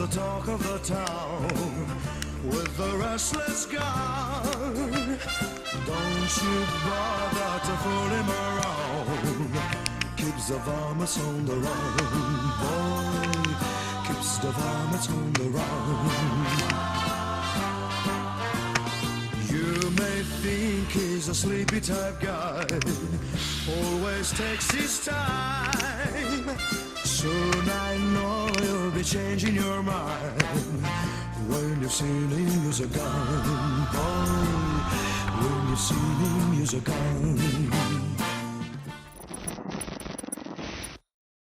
the talk of the town with the restless gun. Don't you bother to fool him around. Keeps the varmints on the run, boy. Keeps the varmints on the run. You may think he's a sleepy type guy, always takes his time. Soon I know you'll be changing your mind when you've seen him use a gun, boy. When you've seen him use a gun.